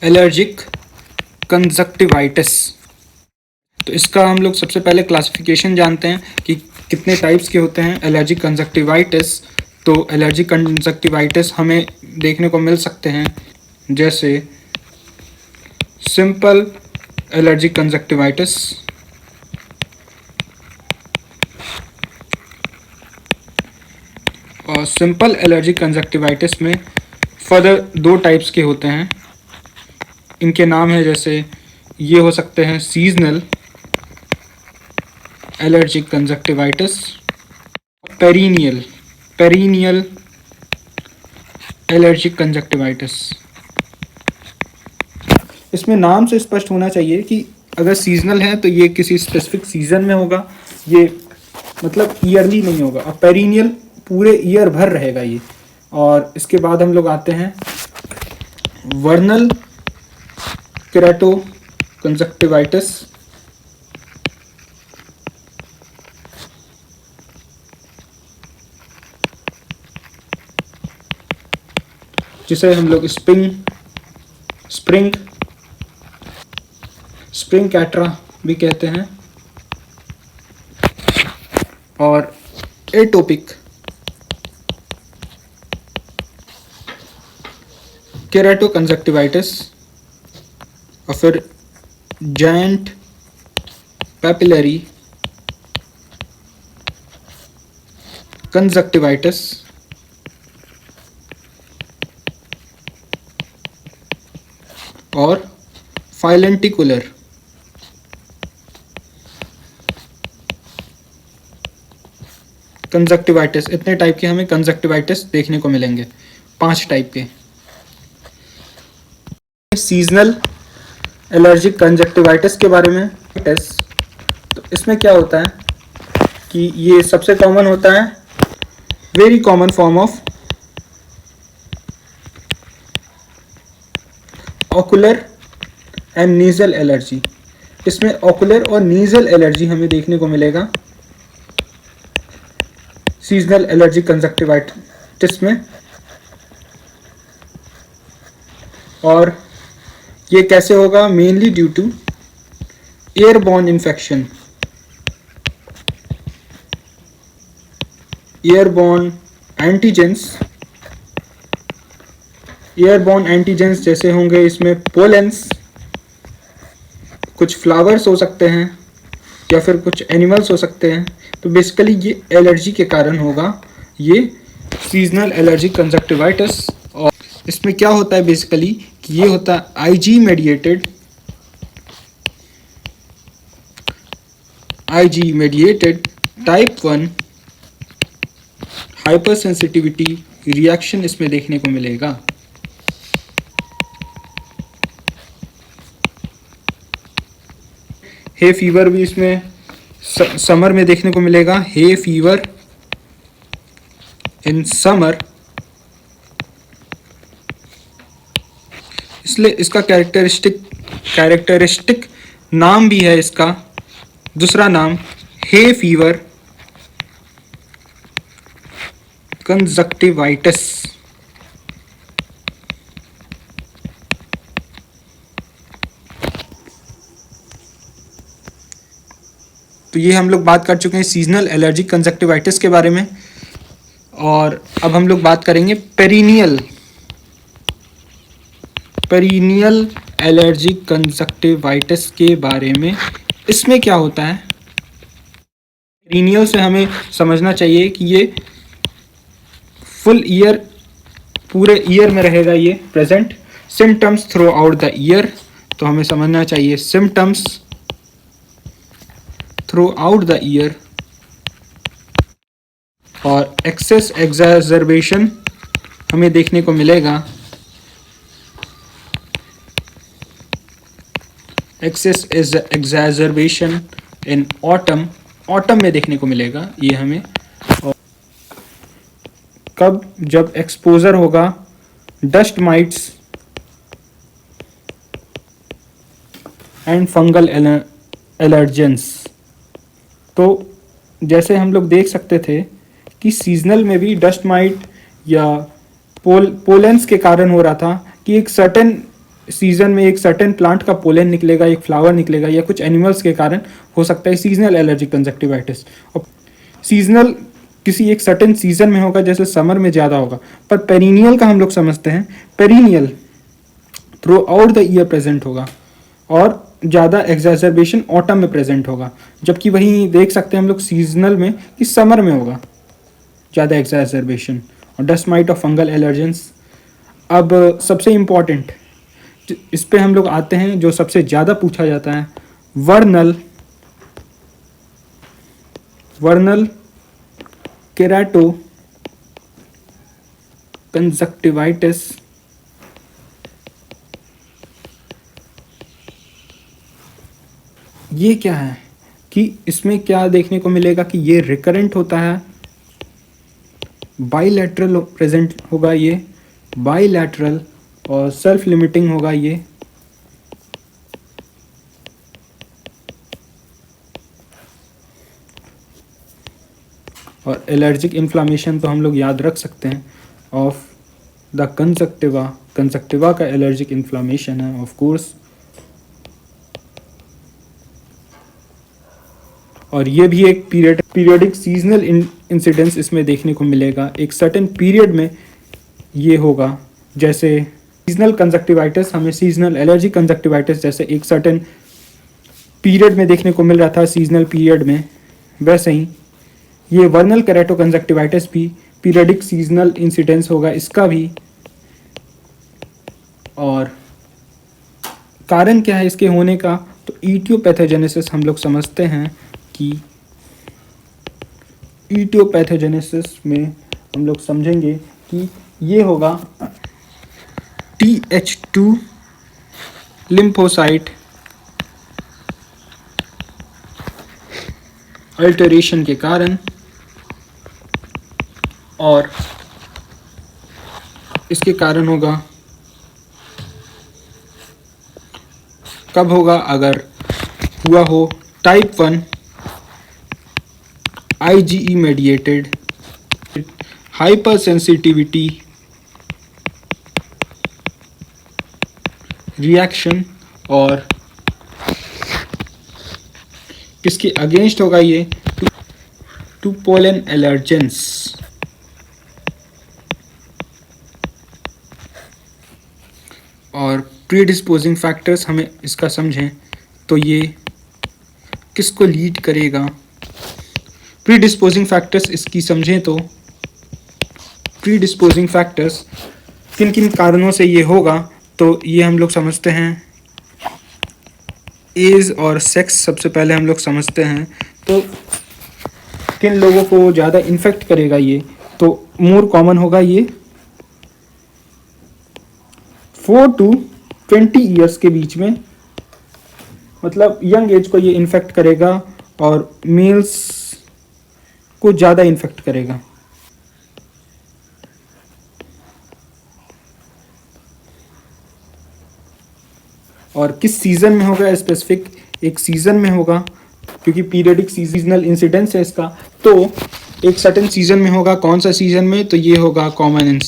Allergic conjunctivitis. तो इसका हम लोग सबसे पहले क्लासिफिकेशन जानते हैं कि कितने टाइप्स के होते हैं एलर्जिक कंजक्टिवाइटिस। तो एलर्जिक कंजक्टिवाइटिस हमें देखने को मिल सकते हैं जैसे सिंपल एलर्जिक कंजक्टिवाइटिस, और सिंपल एलर्जिक कंजक्टिवाइटिस में फर्दर 2 टाइप्स के होते हैं। इनके नाम है जैसे ये हो सकते हैं seasonal allergic conjunctivitis, perennial allergic conjunctivitis. इसमें नाम से स्पष्ट होना चाहिए कि अगर सीजनल है तो ये किसी स्पेसिफिक सीजन में होगा, ये मतलब ईयरली नहीं होगा, और पेरिनियल पूरे ईयर भर रहेगा ये। और इसके बाद हम लोग आते हैं वर्नल केराटो कंजक्टिवाइटिस, जिसे हम लोग स्प्रिंग कैट्रा भी कहते हैं, और एटोपिक केराटो कंजक्टिवाइटिस, और फिर जायंट पैपिलरी कंजक्टिवाइटिस, और फाइलेंटिकुलर कंजक्टिवाइटिस। इतने टाइप के हमें कंजक्टिवाइटिस देखने को मिलेंगे, 5 टाइप के। सीजनल एलर्जिक कंजक्टिवाइटिस के बारे में, तो इसमें क्या होता है कि ये सबसे कॉमन होता है, very common form of ocular and nasal allergy. इसमें ऑकुलर और नीजल एलर्जी हमें देखने को मिलेगा सीजनल एलर्जिक कंजक्टिवाइटिस में। और ये कैसे होगा? Mainly due to airborne infection, airborne antigens जैसे होंगे इसमें पोलेंस, कुछ फ्लावर्स हो सकते हैं या फिर कुछ एनिमल्स हो सकते हैं। तो बेसिकली ये एलर्जी के कारण होगा ये सीजनल एलर्जिक कंजक्टिवाइटिस। और इसमें क्या होता है बेसिकली कि ये होता है IG mediated type 1 hyper sensitivity reaction इसमें देखने को मिलेगा। हे फीवर भी इसमें समर में देखने को मिलेगा, हे फीवर इन समर। इसलिए इसका कैरेक्टरिस्टिक नाम भी है, इसका दूसरा नाम हे फीवर कंजक्टिवाइटिस। तो ये हम लोग बात कर चुके हैं सीजनल एलर्जिक कंजक्टिवाइटिस के बारे में। और अब हम लोग बात करेंगे पेरिनियल एलर्जिक कंजक्टिवाइटिस के बारे में। इसमें क्या होता है? पेरिनियल से हमें समझना चाहिए कि ये फुल ईयर, पूरे ईयर में रहेगा ये present. Symptoms through out the year, तो हमें समझना चाहिए symptoms through out the year. और एक्सेस एग्जैजर्बेशन हमें देखने को मिलेगा, एक्सेस एग्जैजर्बेशन इन ऑटम में देखने को मिलेगा ये हमें। और कब? जब एक्सपोजर होगा dust mites and fungal allergens. तो जैसे हम लोग देख सकते थे कि सीजनल में भी डस्ट माइट या पोलेंस के कारण हो रहा था कि एक सर्टेन सीजन में एक सर्टेन प्लांट का पोलन निकलेगा, एक फ्लावर निकलेगा, या कुछ एनिमल्स के कारण हो सकता है सीजनल एलर्जिक कंजक्टिवाइटिस। और सीजनल किसी एक सर्टेन सीजन में होगा, जैसे समर में ज़्यादा होगा, पर पेरिनियल का हम लोग समझते हैं perennial throughout the year present होगा, और ज़्यादा एग्जैजर्बेशन ऑटम में प्रेजेंट होगा। जबकि वहीं देख सकते हैं हम लोग सीजनल में कि समर में होगा ज़्यादा एग्जैजर्बेशन। और डस्ट माइट और फंगल एलर्जेंस। अब सबसे इम्पॉर्टेंट इस पे हम लोग आते हैं, जो सबसे ज़्यादा पूछा जाता है, वर्नल केराटो कंजक्टिवाइटिस। ये क्या है कि इसमें क्या देखने को मिलेगा कि ये रिकरेंट होता है, बाइलैटरल प्रेजेंट होगा, ये बाइलैटरल और सेल्फ लिमिटिंग होगा ये। और एलर्जिक इन्फ्लामेशन तो हम लोग याद रख सकते हैं ऑफ द कंजक्टिवा का एलर्जिक इन्फ्लामेशन है ऑफ कोर्स। और ये भी एक पीरियडिक सीजनल इंसिडेंस इसमें देखने को मिलेगा, एक सर्टेन पीरियड में ये होगा। जैसे सीजनल कंजक्टिवाइटिस, हमें सीजनल एलर्जिक कंजक्टिवाइटिस जैसे एक सर्टेन पीरियड में देखने को मिल रहा था सीजनल पीरियड में, वैसे ही ये वर्नल केराटो कंजक्टिवाइटिस भी पीरियडिक सीजनल इंसिडेंस होगा इसका भी। और कारण क्या है इसके होने का, तो ईटियोपैथोजेनेसिस हम लोग समझते हैं कि ईटियोपैथोजेनेसिस में हम लोग समझेंगे कि ये होगा TH2 लिम्फोसाइट अल्टरेशन के कारण, और इसके कारण होगा, कब होगा, अगर हुआ हो type 1 IgE mediated hyper sensitivity reaction, और किसके अगेंस्ट होगा ये, टू पोलन एलर्जेंस। और प्रीडिस्पोजिंग फैक्टर्स हमें इसका समझें तो ये किसको लीड करेगा। प्रीडिस्पोजिंग फैक्टर्स इसकी समझें तो प्रीडिस्पोजिंग फैक्टर्स किन किन कारणों से ये होगा, तो ये हम लोग समझते हैं एज और सेक्स सबसे पहले हम लोग समझते हैं। तो किन लोगों को ज़्यादा इन्फेक्ट करेगा ये, तो मोर कॉमन होगा ये 4 to 20 ईयर्स के बीच में, मतलब यंग एज को ये इन्फेक्ट करेगा, और मेल्स को ज़्यादा इन्फेक्ट करेगा। और किस सीज़न में होगा, स्पेसिफिक एक सीज़न में होगा, क्योंकि पीरियडिक सीजनल इंसिडेंस है इसका, तो एक सर्टेन सीज़न में होगा। कौन सा सीज़न में, तो ये होगा कॉमन इन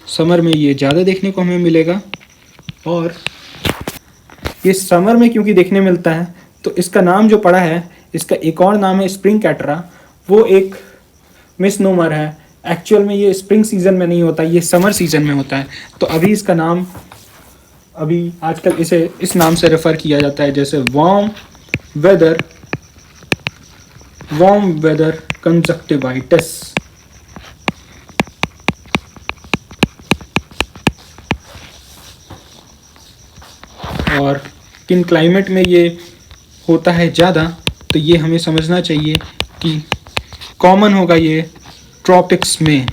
समर में ये ज़्यादा देखने को हमें मिलेगा। और ये समर में क्योंकि देखने मिलता है, तो इसका नाम जो पड़ा है, इसका एक और नाम है स्प्रिंग कैटरा, वो एक मिसनोमर है। एक्चुअल में ये स्प्रिंग सीजन में नहीं होता, ये समर सीजन में होता है। तो अभी इसका नाम, अभी आजकल इसे इस नाम से रेफर किया जाता है, जैसे वार्म वेदर कंजक्टिवाइटिस। और किन क्लाइमेट में ये होता है ज़्यादा, तो ये हमें समझना चाहिए कि कॉमन होगा ये ट्रॉपिक्स में,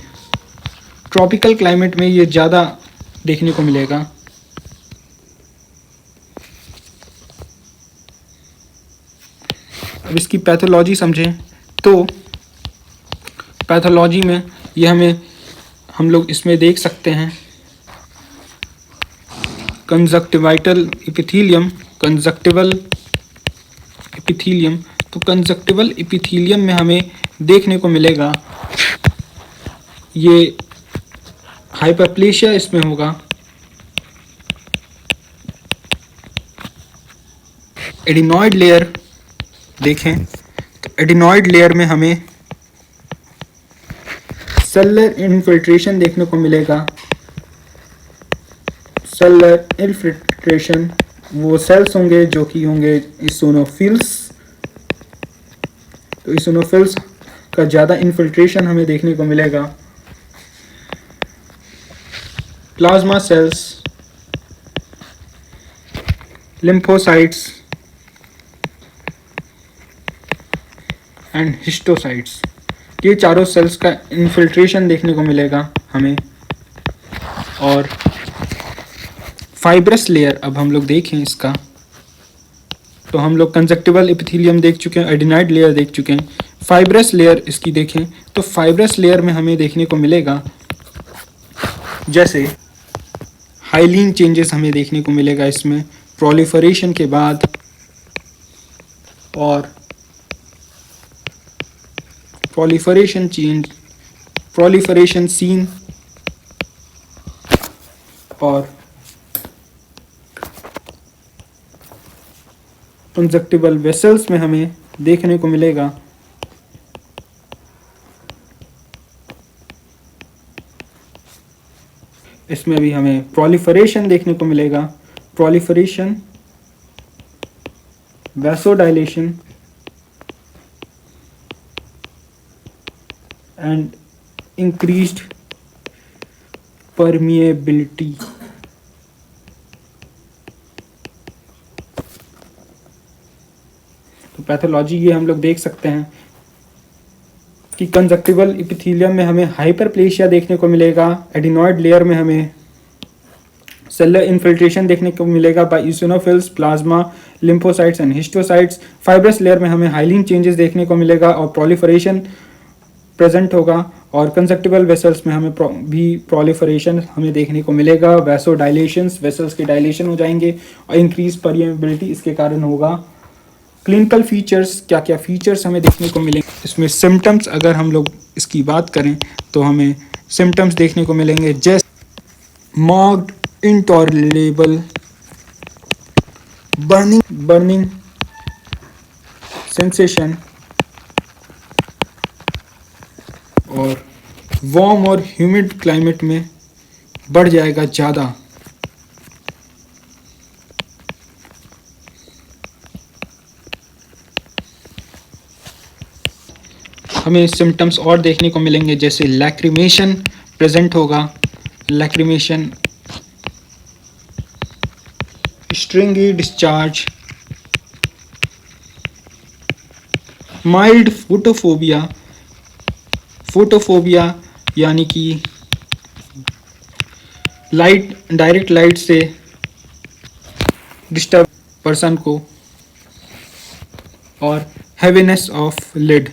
ट्रॉपिकल क्लाइमेट में ये ज़्यादा देखने को मिलेगा। अब इसकी पैथोलॉजी समझें तो पैथोलॉजी में ये हम लोग इसमें देख सकते हैं कंजक्टिवल एपिथेलियम। तो कंजक्टिवल एपिथेलियम में हमें देखने को मिलेगा ये हाइपरप्लेशिया इसमें होगा, एडिनॉइड लेयर देखें तो एडिनॉइड लेयर में हमें सेलुलर इन्फिल्ट्रेशन देखने को मिलेगा। सेलुलर इन्फिल्ट्रेशन वो सेल्स होंगे जो कि होंगे इसोनोफिल्स। तो इसोनोफिल्स का ज़्यादा इन्फिल्ट्रेशन हमें देखने को मिलेगा। Plasma cells, lymphocytes and histiocytes, ये चारों सेल्स का इन्फिल्ट्रेशन देखने को मिलेगा हमें। और फाइब्रस लेयर, अब हम लोग देखें इसका तो हम लोग कंजक्टिवल एपिथेलियम देख चुके हैं, एडिनॉइड लेयर देख चुके हैं। फाइब्रस लेयर इसकी देखें तो फाइब्रस लेयर में हमें देखने को मिलेगा जैसे हाइलीन चेंजेस हमें देखने को मिलेगा इसमें प्रोलिफरेशन के बाद। और प्रोलिफरेशन सीन और कंजक्टिवल वेसल्स में हमें देखने को मिलेगा इसमें भी हमें प्रोलिफरेशन देखने को मिलेगा। Proliferation, vasodilation and increased permeability. तो पैथोलॉजी ये हम लोग देख सकते हैं कि कंजक्टिवल एपिथेलियम में हमें हाइपरप्लेशिया देखने को मिलेगा। एडिनॉइड लेयर में हमें सेलुलर इन्फिल्ट्रेशन देखने को मिलेगा by eosinophils, plasma, lymphocytes and histiocytes. Fibrous layer में हमें हाइलीन चेंजेस देखने को मिलेगा और प्रोलिफरेशन प्रेजेंट होगा। और कंजक्टिवल वेसल्स में हमें भी प्रोलिफरेशन हमें देखने को मिलेगा। वैसो डायलेशंस, वेसल्स के डायलेशन हो जाएंगे और इंक्रीज परमिएबिलिटी इसके कारण होगा। क्लिनिकल फीचर्स, क्या क्या फीचर्स हमें देखने को मिलेंगे इसमें। सिम्टम्स अगर हम लोग इसकी बात करें तो हमें सिम्टम्स देखने को मिलेंगे जैसे मार्क्ड इंटॉलरेबल बर्निंग सेंसेशन और वार्म और ह्यूमिड क्लाइमेट में बढ़ जाएगा ज़्यादा। हमें सिम्टम्स और देखने को मिलेंगे जैसे लैक्रिमेशन प्रेजेंट होगा। लैक्रिमेशन, स्ट्रिंगी डिस्चार्ज, माइल्ड फोटोफोबिया यानी कि डायरेक्ट लाइट से डिस्टर्ब पर्सन को, और हैवीनेस ऑफ लिड।